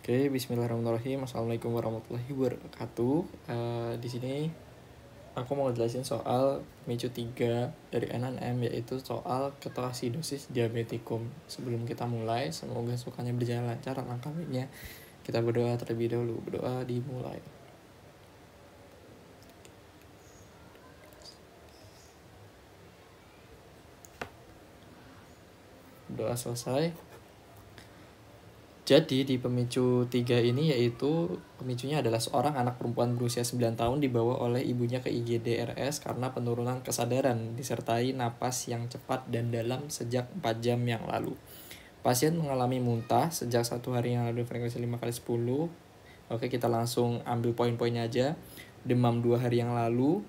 Oke, Bismillahirrahmanirrahim. Assalamualaikum warahmatullahi wabarakatuh. Di sini aku mau ngejelasin soal pemicu 3 dari NNM, yaitu soal ketoasidosis diabetikum. Sebelum kita mulai, semoga sukanya berjalan lancar langkah-langkahnya. Kita berdoa terlebih dahulu. Berdoa dimulai. Doa selesai. Jadi di pemicu 3 ini yaitu pemicunya adalah seorang anak perempuan berusia 9 tahun dibawa oleh ibunya ke IGD-RS karena penurunan kesadaran disertai napas yang cepat dan dalam sejak 4 jam yang lalu. Pasien mengalami muntah sejak 1 hari yang lalu frekuensi 5x10. Oke, kita langsung ambil poin-poinnya aja. Demam 2 hari yang lalu,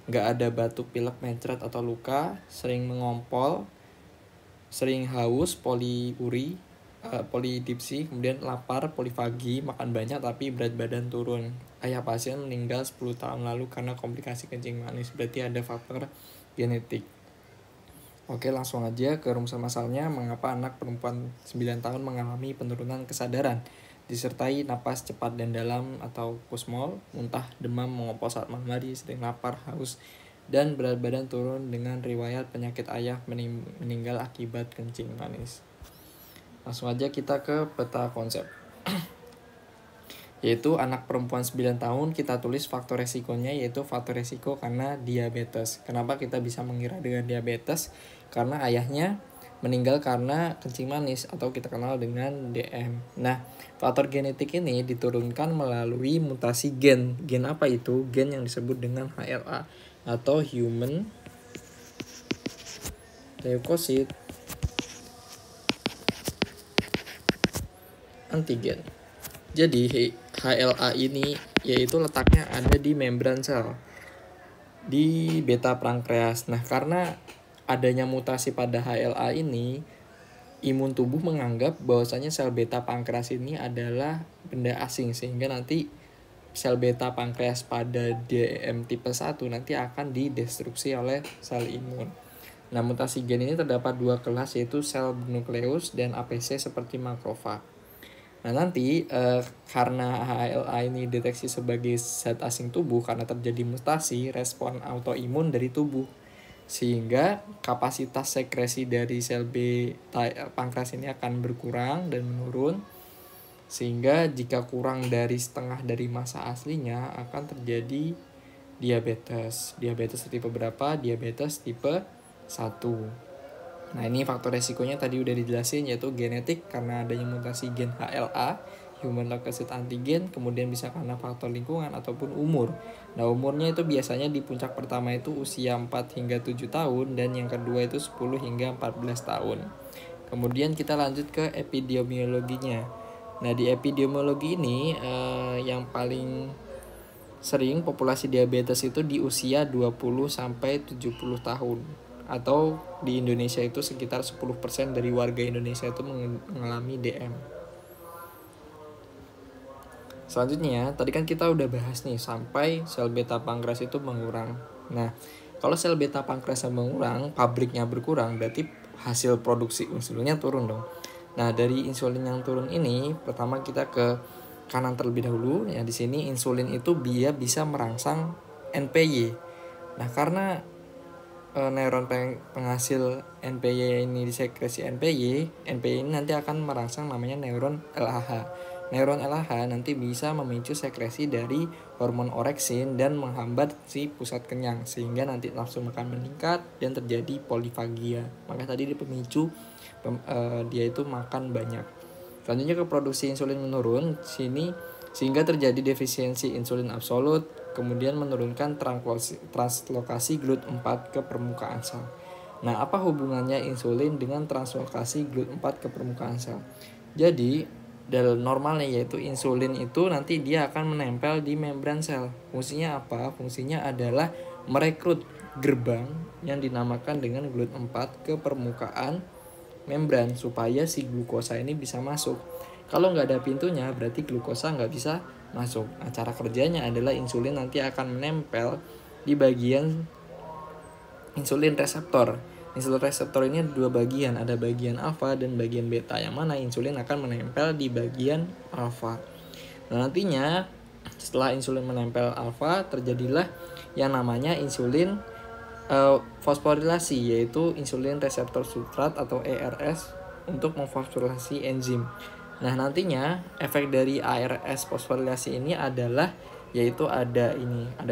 nggak ada batuk, pilek, mencret atau luka, sering mengompol, sering haus, poliuri, polidipsi, kemudian lapar, polifagi, makan banyak tapi berat badan turun. Ayah pasien meninggal 10 tahun lalu karena komplikasi kencing manis, berarti ada faktor genetik. Oke, langsung aja ke rumusan masalahnya. Mengapa anak perempuan 9 tahun mengalami penurunan kesadaran disertai napas cepat dan dalam atau kusmol, muntah, demam, mengompol saat malam hari, sering lapar, haus, dan berat badan turun dengan riwayat penyakit ayah meninggal akibat kencing manis. Langsung aja kita ke peta konsep. Yaitu anak perempuan 9 tahun kita tulis faktor resikonya, yaitu faktor resiko karena diabetes. Kenapa kita bisa mengira dengan diabetes? Karena ayahnya meninggal karena kencing manis atau kita kenal dengan DM. Nah, faktor genetik ini diturunkan melalui mutasi gen. Gen apa itu? Gen yang disebut dengan HLA atau Human Leukocyte Antigen. Jadi HLA ini yaitu letaknya ada di membran sel di beta pankreas. Nah, karena adanya mutasi pada HLA ini, imun tubuh menganggap bahwasanya sel beta pankreas ini adalah benda asing, sehingga nanti sel beta pankreas pada DM tipe 1 nanti akan didestruksi oleh sel imun. Nah, mutasi gen ini terdapat 2 kelas, yaitu sel nukleus dan APC seperti makrofag. Nah, nanti karena HLA ini deteksi sebagai zat asing tubuh karena terjadi mutasi, respon autoimun dari tubuh. Sehingga kapasitas sekresi dari sel beta pankreas ini akan berkurang dan menurun. Sehingga jika kurang dari setengah dari masa aslinya akan terjadi diabetes. Diabetes tipe berapa? Diabetes tipe 1. Nah, ini faktor resikonya tadi udah dijelasin, yaitu genetik karena adanya mutasi gen HLA, Human Leukocyte Antigen, kemudian bisa karena faktor lingkungan ataupun umur. Nah, umurnya itu biasanya di puncak pertama itu usia 4 hingga 7 tahun dan yang kedua itu 10 hingga 14 tahun. Kemudian kita lanjut ke epidemiologinya. Nah, di epidemiologi ini yang paling sering populasi diabetes itu di usia 20 sampai 70 tahun. Atau di Indonesia itu sekitar 10% dari warga Indonesia itu mengalami DM. Selanjutnya, tadi kan kita udah bahas nih sampai sel beta pankreas itu mengurang. Nah, kalau sel beta pankreas mengurang, pabriknya berkurang, berarti hasil produksi insulinnya turun dong. Nah, dari insulin yang turun ini, pertama kita ke kanan terlebih dahulu. Ya, di sini insulin itu dia bisa merangsang NPY. Nah, karena neuron penghasil NPY ini disekresi NPY ini nanti akan merangsang namanya neuron LAH. Neuron LAH nanti bisa memicu sekresi dari hormon oreksin dan menghambat si pusat kenyang, sehingga nanti nafsu makan meningkat dan terjadi polifagia. Maka tadi di pemicu dia itu makan banyak. Selanjutnya ke produksi insulin menurun sini, sehingga terjadi defisiensi insulin absolut, kemudian menurunkan translokasi GLUT4 ke permukaan sel. Nah, apa hubungannya insulin dengan translokasi GLUT4 ke permukaan sel? Jadi, dalam normalnya yaitu insulin itu nanti dia akan menempel di membran sel. Fungsinya apa? Fungsinya adalah merekrut gerbang yang dinamakan dengan GLUT4 ke permukaan membran supaya si glukosa ini bisa masuk. Kalau nggak ada pintunya berarti glukosa nggak bisa masuk. Nah, cara kerjanya adalah insulin nanti akan menempel di bagian insulin reseptor. Insulin reseptor ini ada dua bagian, ada bagian alfa dan bagian beta, yang mana insulin akan menempel di bagian alfa. Nah, nantinya setelah insulin menempel alfa, terjadilah yang namanya insulin fosforilasi, yaitu insulin reseptor substrat atau ERS untuk memfosforilasi enzim. Nah, nantinya efek dari ARS fosforilasi ini adalah yaitu ada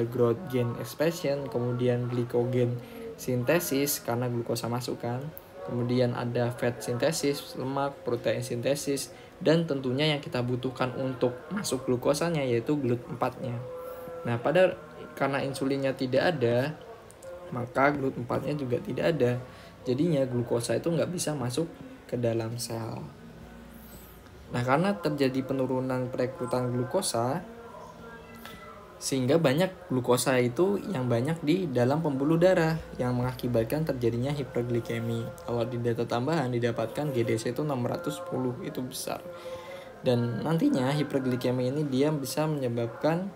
growth gain expression, kemudian glycogen sintesis karena glukosa masuk kan. Kemudian ada fat sintesis, lemak, protein sintesis, dan tentunya yang kita butuhkan untuk masuk glukosanya yaitu GLUT4-nya. Nah, karena insulinnya tidak ada, maka GLUT4-nya juga tidak ada. Jadinya glukosa itu nggak bisa masuk ke dalam sel. Nah, karena terjadi penurunan perekrutan glukosa, sehingga banyak glukosa itu yang banyak di dalam pembuluh darah yang mengakibatkan terjadinya hiperglikemi. Kalau di data tambahan didapatkan GDC itu 610, itu besar. Dan nantinya hiperglikemi ini dia bisa menyebabkan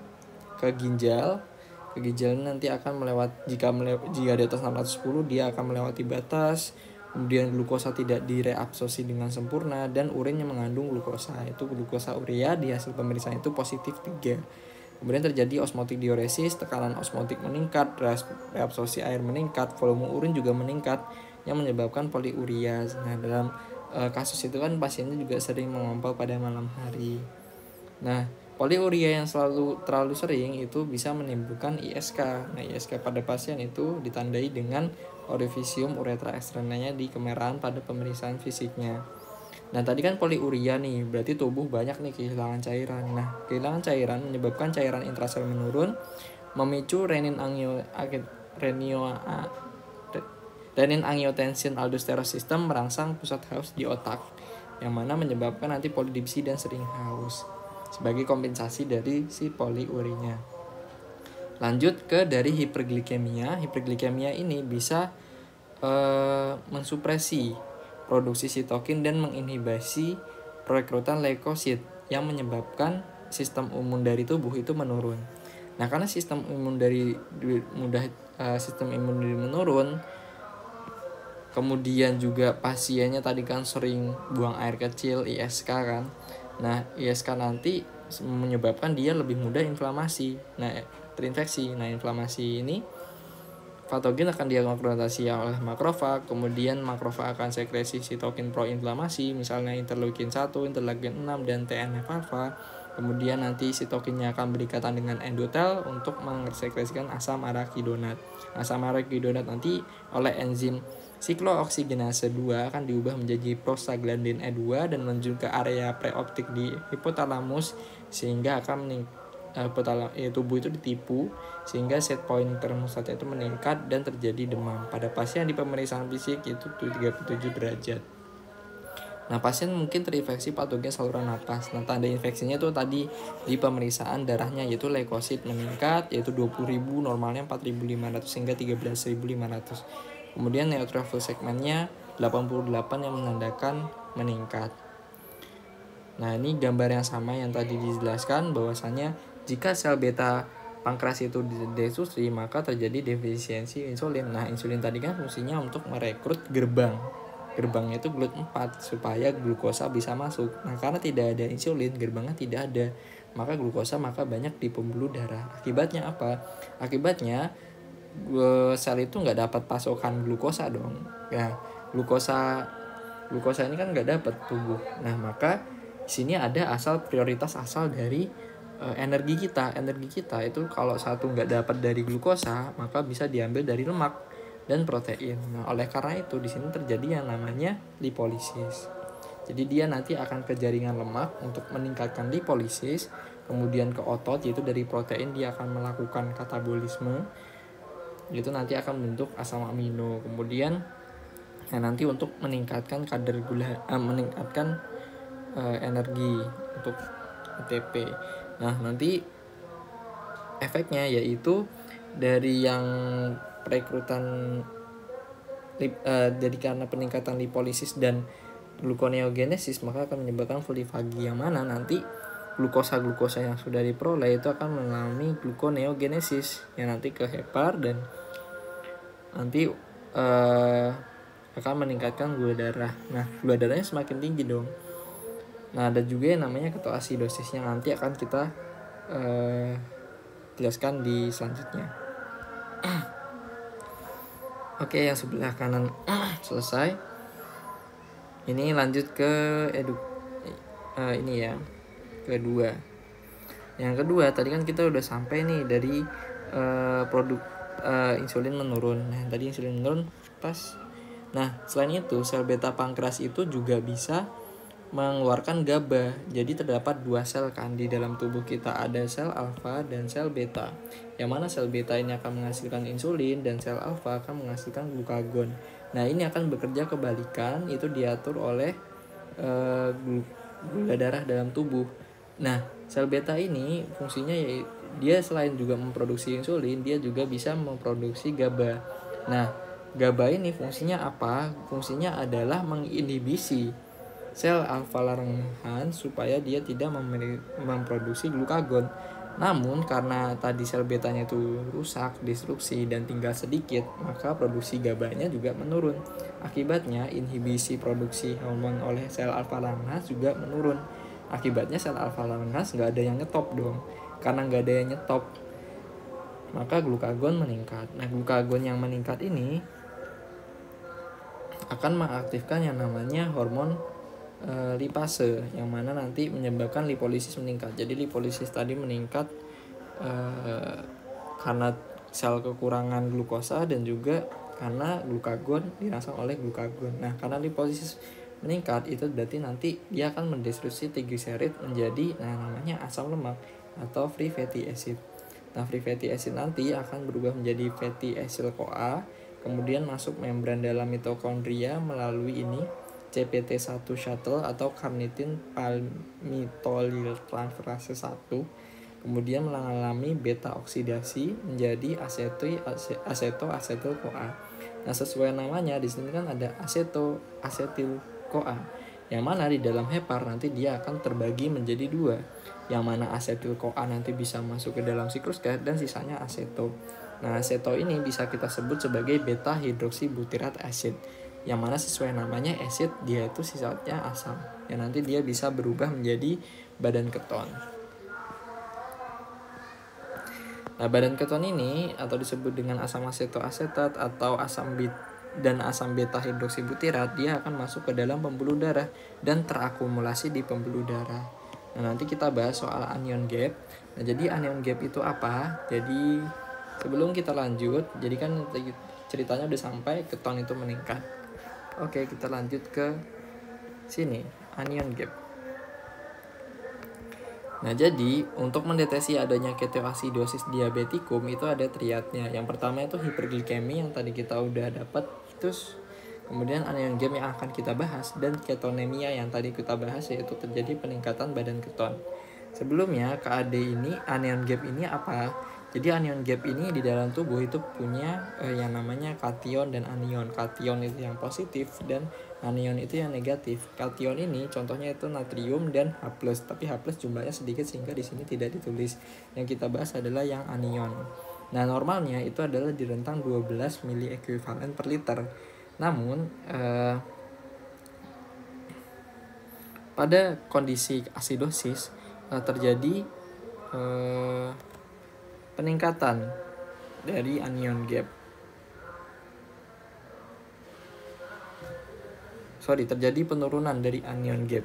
ke ginjal. Ke ginjal nanti akan jika di atas 610 dia akan melewati batas. Kemudian glukosa tidak direabsorpsi dengan sempurna dan urin yang mengandung glukosa, itu glukosa urea di hasil pemeriksaan itu positif 3. Kemudian terjadi osmotik diuresis, tekanan osmotik meningkat, reabsorpsi air meningkat, volume urin juga meningkat yang menyebabkan poliuria. Nah, dalam kasus itu kan pasiennya juga sering mengompol pada malam hari. Nah, poliuria yang terlalu sering itu bisa menimbulkan ISK. Nah, ISK pada pasien itu ditandai dengan orifisium uretra eksternanya di kemerahan pada pemeriksaan fisiknya. Nah, tadi kan poliuria nih, berarti tubuh banyak nih kehilangan cairan. Nah, kehilangan cairan menyebabkan cairan intrasel menurun, memicu renin-angiotensin aldosterone system merangsang pusat haus di otak, yang mana menyebabkan nanti polidipsi dan sering haus sebagai kompensasi dari si poliurinya. Lanjut ke dari hiperglikemia. Hiperglikemia ini bisa mensupresi produksi sitokin dan menginhibisi perekrutan leukosit yang menyebabkan sistem imun dari tubuh itu menurun. Nah, karena sistem imun menurun, kemudian juga pasiennya tadi kan sering buang air kecil, ISK kan. Nah, ISK nanti menyebabkan dia lebih mudah inflamasi. Nah, terinfeksi. Nah, inflamasi ini patogen akan dikonfrontasi oleh makrofag, kemudian makrofag akan sekresi sitokin proinflamasi, misalnya interleukin 1, interleukin 6, dan TNF-alfa. Kemudian nanti sitokinnya akan berikatan dengan endotel untuk mensekresikan asam arachidonat. Asam arachidonat nanti oleh enzim siklooksigenase 2 akan diubah menjadi prostaglandin E2 dan menuju ke area preoptik di hipotalamus, sehingga akan tubuh itu ditipu sehingga set point termostatnya itu meningkat dan terjadi demam. Pada pasien di pemeriksaan fisik itu 37 derajat. Nah, pasien mungkin terinfeksi patogen saluran napas. Nah, tanda infeksinya itu tadi di pemeriksaan darahnya yaitu leukosit meningkat yaitu 20.000, normalnya 4.500 hingga 13.500. Kemudian neutrophil segmennya 88 yang menandakan meningkat. Nah, ini gambar yang sama yang tadi dijelaskan bahwasannya jika sel beta pankreas itu didestruksi, maka terjadi defisiensi insulin. Nah, insulin tadi kan fungsinya untuk merekrut gerbangnya itu GLUT4 supaya glukosa bisa masuk. Nah, karena tidak ada insulin, gerbangnya tidak ada, maka glukosa banyak di pembuluh darah. Akibatnya apa? Akibatnya sel itu nggak dapat pasokan glukosa dong. Ya, glukosa ini kan nggak dapat tubuh. Nah, maka di sini ada prioritas asal dari energi kita itu kalau satu nggak dapat dari glukosa, maka bisa diambil dari lemak dan protein. Nah, oleh karena itu di sini terjadi yang namanya lipolisis. Jadi dia nanti akan ke jaringan lemak untuk meningkatkan lipolisis, kemudian ke otot yaitu dari protein dia akan melakukan katabolisme, itu nanti akan membentuk asam amino. Kemudian nanti untuk meningkatkan kadar gula, meningkatkan energi untuk ATP. Nah, nanti efeknya yaitu dari yang perekrutan jadi karena peningkatan lipolisis dan gluconeogenesis, maka akan menyebabkan polifagi, yang mana nanti glukosa yang sudah diperoleh itu akan mengalami gluconeogenesis yang nanti ke hepar dan nanti akan meningkatkan gula darah. Nah, gula darahnya semakin tinggi dong. Nah, ada juga yang namanya ketoasidosis yang nanti akan kita jelaskan di selanjutnya. Oke, yang sebelah kanan selesai. Ini lanjut ke ini ya, kedua. Yang kedua tadi kan kita udah sampai nih dari produk insulin menurun. Nah, tadi insulin menurun pas. Nah, selain itu sel beta pankreas itu juga bisa mengeluarkan GABA. Jadi terdapat dua sel kan di dalam tubuh kita, ada sel alfa dan sel beta. Yang mana sel beta ini akan menghasilkan insulin dan sel alfa akan menghasilkan glukagon. Nah, ini akan bekerja kebalikan, itu diatur oleh gula darah dalam tubuh. Nah, sel beta ini fungsinya ya dia selain juga memproduksi insulin, dia juga bisa memproduksi GABA. Nah, GABA ini fungsinya apa? Fungsinya adalah menginhibisi sel alfa Langerhans supaya dia tidak memproduksi glukagon. Namun karena tadi sel betanya itu rusak, disrupsi dan tinggal sedikit, maka produksi GABA-nya juga menurun. Akibatnya inhibisi produksi hormon oleh sel alfa Langerhans juga menurun. Akibatnya sel alfa Langerhans nggak ada yang nyetop dong. Karena nggak ada yang nyetop, maka glukagon meningkat. Nah, glukagon yang meningkat ini akan mengaktifkan yang namanya hormon lipase, yang mana nanti menyebabkan lipolisis meningkat. Jadi lipolisis tadi meningkat karena sel kekurangan glukosa dan juga karena glukagon dirangsang oleh glukagon. Nah, karena lipolisis meningkat itu berarti nanti dia akan mendestruksi trigliserid menjadi namanya asam lemak atau free fatty acid. Nah, free fatty acid nanti akan berubah menjadi fatty acyl CoA, kemudian masuk membran dalam mitokondria melalui ini CPT1 shuttle atau carnitin palmitolyltransferase 1, kemudian mengalami beta oksidasi menjadi aseto-asetil CoA. Nah, sesuai namanya di sini kan ada aseto-asetil CoA, yang mana di dalam hepar nanti dia akan terbagi menjadi dua, yang mana asetil CoA nanti bisa masuk ke dalam siklus Krebs dan sisanya aseto. Nah, aseto ini bisa kita sebut sebagai beta hidroksibutirat acid, yang mana sesuai namanya acid dia itu sifatnya asam, yang nanti dia bisa berubah menjadi badan keton. Nah, badan keton ini atau disebut dengan asam asetoasetat atau asam beta hidroksibutirat, dia akan masuk ke dalam pembuluh darah dan terakumulasi di pembuluh darah. Nah, nanti kita bahas soal anion gap. Nah, jadi anion gap itu apa? Jadi sebelum kita lanjut, jadi kan ceritanya udah sampai keton itu meningkat. Oke, kita lanjut ke sini, anion gap. Nah, jadi untuk mendeteksi adanya ketoasidosis diabetikum itu ada triadnya. Yang pertama itu hiperglikemi yang tadi kita udah dapat, terus kemudian anion gap yang akan kita bahas, dan ketonemia yang tadi kita bahas, yaitu terjadi peningkatan badan keton. Sebelumnya KAD ini, anion gap ini apa? Jadi anion gap ini di dalam tubuh itu punya yang namanya kation dan anion. Kation itu yang positif dan anion itu yang negatif. Kation ini contohnya itu natrium dan H+, tapi H+ jumlahnya sedikit sehingga di sini tidak ditulis. Yang kita bahas adalah yang anion. Nah, normalnya itu adalah di rentang 12 mili ekuivalen per liter. Namun pada kondisi asidosis terjadi peningkatan dari anion gap. Terjadi penurunan dari anion gap.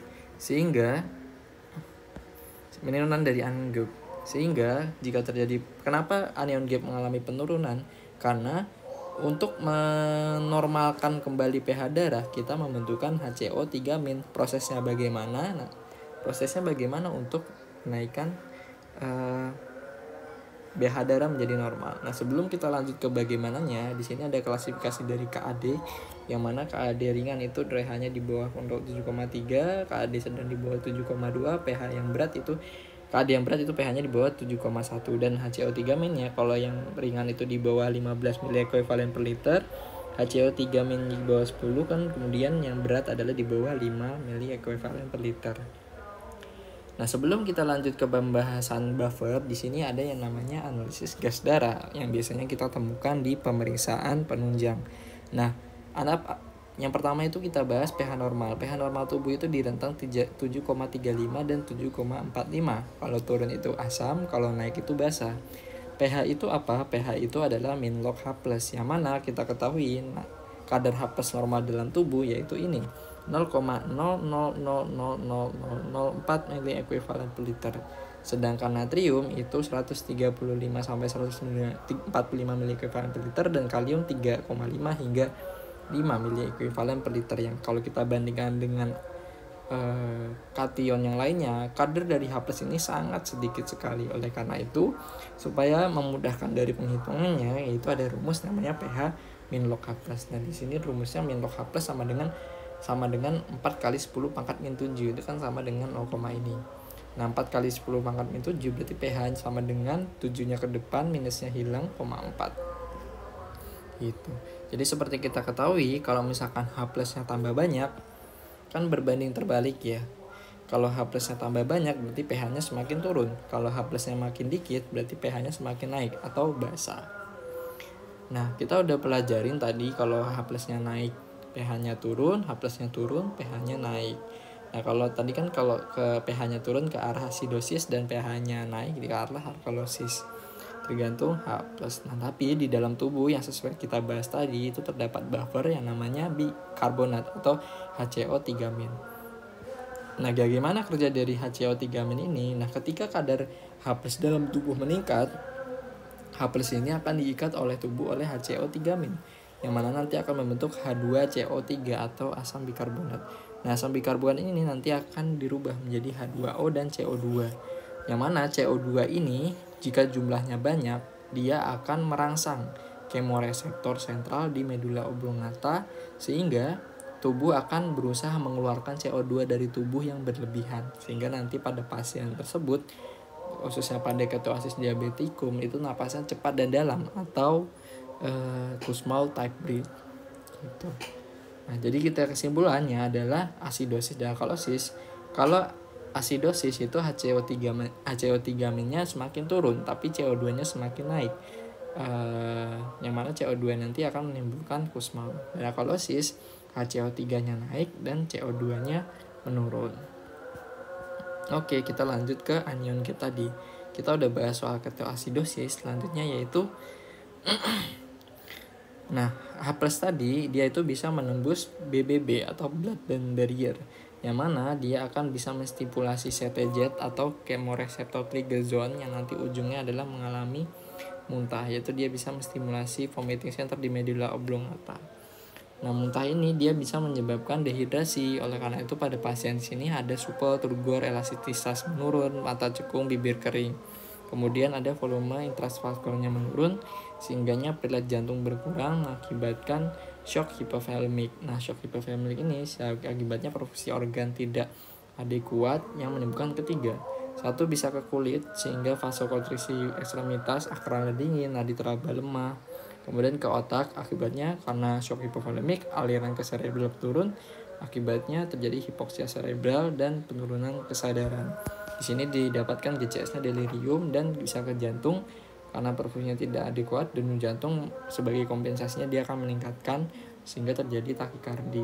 Sehingga jika terjadi, kenapa anion gap mengalami penurunan? Karena untuk menormalkan kembali pH darah, kita membentukkan HCO3-. Prosesnya bagaimana? Nah, prosesnya bagaimana untuk menaikkan pH darah menjadi normal. Nah, sebelum kita lanjut ke bagaimananya, di sini ada klasifikasi dari KAD, yang mana KAD ringan itu pH-nya di bawah 7,3, KAD sedang di bawah 7,2, KAD yang berat itu pH-nya di bawah 7,1, dan HCO3-nya kalau yang ringan itu di bawah 15 mili ekuivalen per liter, HCO3- di bawah 10 kan, kemudian yang berat adalah di bawah 5 mili ekuivalen per liter. Nah, sebelum kita lanjut ke pembahasan buffer, di sini ada yang namanya analisis gas darah yang biasanya kita temukan di pemeriksaan penunjang. Nah, Yang pertama itu kita bahas pH normal. pH normal tubuh itu di rentang 7,35 dan 7,45. Kalau turun itu asam, kalau naik itu basa. pH itu apa? pH itu adalah min log H+, yang mana kita ketahui kadar H+ normal dalam tubuh yaitu ini 0,000004 mili ekuivalen per liter. Sedangkan natrium itu 135 sampai 145 mili ekuivalen per liter, dan kalium 3,5 hingga 5 mili ekuivalen per liter. Yang kalau kita bandingkan dengan kation yang lainnya, kadar dari H+ ini sangat sedikit sekali. Oleh karena itu, supaya memudahkan dari penghitungannya, yaitu ada rumus namanya pH min log H+. Nah, di sini rumusnya min log H+ sama dengan 4 kali 10 pangkat min 7, itu kan sama dengan 0, ini. Nah, 4 kali 10 pangkat min 7 berarti pH sama dengan 7-nya ke depan, minusnya hilang, 4. Gitu. Jadi seperti kita ketahui, kalau misalkan H+-nya tambah banyak, kan berbanding terbalik ya. Kalau H+-nya tambah banyak berarti pH-nya semakin turun. Kalau H+-nya makin dikit berarti pH-nya semakin naik atau basa. Nah, kita udah pelajarin tadi kalau H+-nya naik pH-nya turun, H+-nya turun, pH-nya naik. Nah, kalau tadi kan kalau ke pH-nya turun ke arah asidosis dan pH-nya naik ke arah alkalosis. Tergantung H+. Nah, tapi di dalam tubuh yang sesuai kita bahas tadi itu terdapat buffer yang namanya bikarbonat atau HCO3-. Nah, bagaimana kerja dari HCO3- ini? Nah, ketika kadar H+ dalam tubuh meningkat, H+ ini akan diikat oleh tubuh oleh HCO3-, yang mana nanti akan membentuk H2CO3 atau asam bikarbonat. Nah, asam bikarbonat ini nanti akan dirubah menjadi H2O dan CO2. Yang mana CO2 ini jika jumlahnya banyak, dia akan merangsang kemoreseptor sentral di medula oblongata, sehingga tubuh akan berusaha mengeluarkan CO2 dari tubuh yang berlebihan, sehingga nanti pada pasien tersebut, khususnya pada ketoasis diabetikum, itu napasnya cepat dan dalam atau Kussmaul type breath gitu. Nah, jadi kita kesimpulannya adalah asidosis dan alkalosis. Kalau asidosis itu HCO3-nya semakin turun, tapi CO2-nya semakin naik. Yang mana CO2 nanti akan menimbulkan Kussmaul. Dan alkalosis, HCO3-nya naik dan CO2-nya menurun. Oke, kita lanjut ke anion K tadi. Kita udah bahas soal ketoasidosis, selanjutnya yaitu nah, H+ tadi dia itu bisa menembus BBB atau blood-brain barrier, yang mana dia akan bisa menstimulasi CTZ atau chemoreceptor trigger zone, yang nanti ujungnya adalah mengalami muntah, yaitu dia bisa menstimulasi vomiting center di medula oblongata. Nah, muntah ini dia bisa menyebabkan dehidrasi. Oleh karena itu pada pasien sini ada supel, turgor, elastisitas menurun, mata cekung, bibir kering. Kemudian ada volume intravaskularnya menurun, sehingganya pelat jantung berkurang mengakibatkan shock hipovolemik. Nah, shock hipovolemik ini akibatnya perfusi organ tidak adekuat yang menimbulkan ketiga. Satu, bisa ke kulit sehingga vasokonstriksi ekstremitas, akralnya dingin, nadi teraba lemah. Kemudian ke otak, akibatnya karena shock hipovolemik aliran ke cerebral turun, akibatnya terjadi hipoksia cerebral dan penurunan kesadaran. Di sini didapatkan GCS-nya delirium dan bisa ke jantung karena perfusinya tidak adekuat. Denyut jantung sebagai kompensasinya dia akan meningkatkan sehingga terjadi takikardi.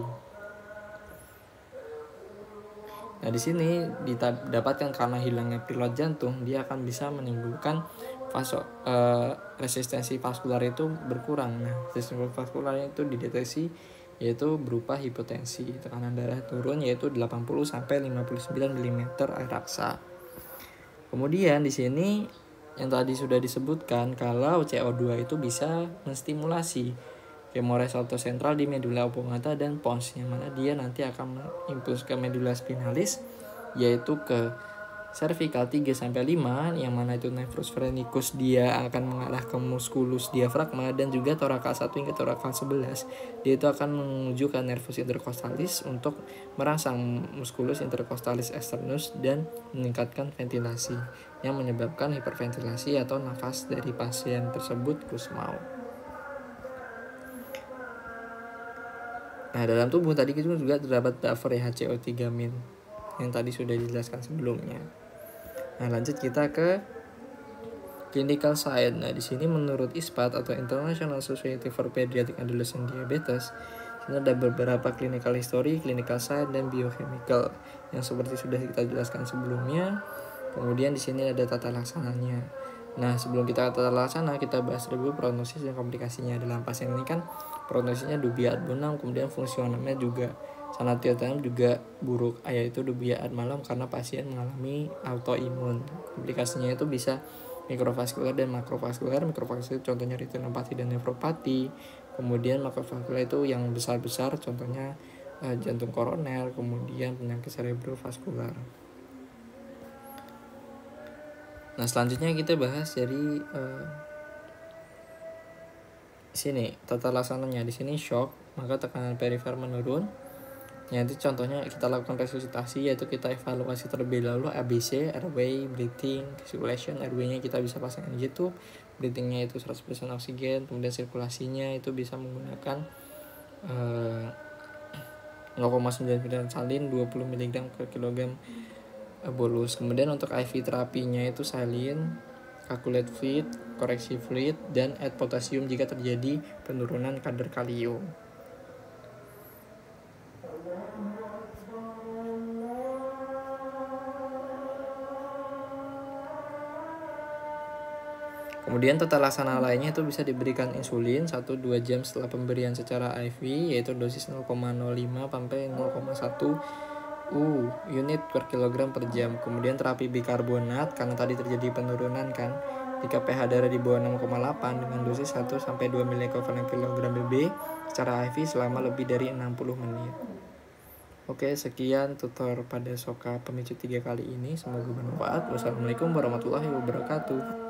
Nah, di sini didapatkan karena hilangnya pilot jantung, dia akan bisa menimbulkan resistensi vaskular itu berkurang. Nah, resistensi vaskular itu dideteksi yaitu berupa hipotensi, tekanan darah turun yaitu 80 sampai 59 mm air raksa. Kemudian di sini yang tadi sudah disebutkan kalau CO2 itu bisa menstimulasi kemoreseptor sentral di medula oblongata dan pons, yang mana dia nanti akan impuls ke medula spinalis yaitu ke cervical 3-5, yang mana itu nefrus phrenikus dia akan mengarah ke musculus diafragma, dan juga thoracal 1 hingga thoracal 11 dia itu akan menuju ke nervus intercostalis untuk merangsang musculus intercostalis externus dan meningkatkan ventilasi yang menyebabkan hiperventilasi atau nafas dari pasien tersebut Kussmaul. Nah, dalam tubuh tadi itu juga terdapat buffer HCO3- yang tadi sudah dijelaskan sebelumnya. Nah, lanjut kita ke clinical side. Nah, di sini menurut ISPAD atau International Society for Pediatric Adolescent Diabetes, Ini ada beberapa clinical history, clinical science, dan biochemical yang seperti sudah kita jelaskan sebelumnya. Kemudian di sini ada tata laksananya. Nah, sebelum kita tata laksana, kita bahas dulu prognosis dan komplikasinya. Dalam pasien ini kan prognosisnya dubia ad bonum, kemudian fungsionalnya juga sangat juga buruk, yaitu dubia ad malum karena pasien mengalami autoimun. Komplikasinya itu bisa mikrovaskular dan makrovaskular. Mikrovaskular contohnya retinopati dan nefropati. Kemudian makrovaskular itu yang besar-besar, contohnya jantung koroner, kemudian penyakit cerebrovaskular. Nah, selanjutnya kita bahas dari sini tata laksananya. Di sini shock, maka tekanan perifer menurun. Nanti contohnya kita lakukan resusitasi, yaitu kita evaluasi terlebih dahulu ABC, airway, breathing, circulation. Airway-nya kita bisa pasang NG tube, breathing-nya itu 100% oksigen, kemudian sirkulasinya itu bisa menggunakan 0,9 salin 20 mg per kilogram bolus. Kemudian untuk IV terapinya itu salin, calculate fluid, koreksi fluid, dan add potasium jika terjadi penurunan kadar kalium. Kemudian tata laksana lainnya itu bisa diberikan insulin 1-2 jam setelah pemberian secara IV, yaitu dosis 0,05 sampai 0,1 unit per kilogram per jam. Kemudian terapi bikarbonat karena tadi terjadi penurunan kan. Jika pH darah di bawah 6,8 dengan dosis 1-2 mg per kilogram BB secara IV selama lebih dari 60 menit. Oke, sekian tutor pada Soka pemicu 3 kali ini. Semoga bermanfaat. Wassalamualaikum warahmatullahi wabarakatuh.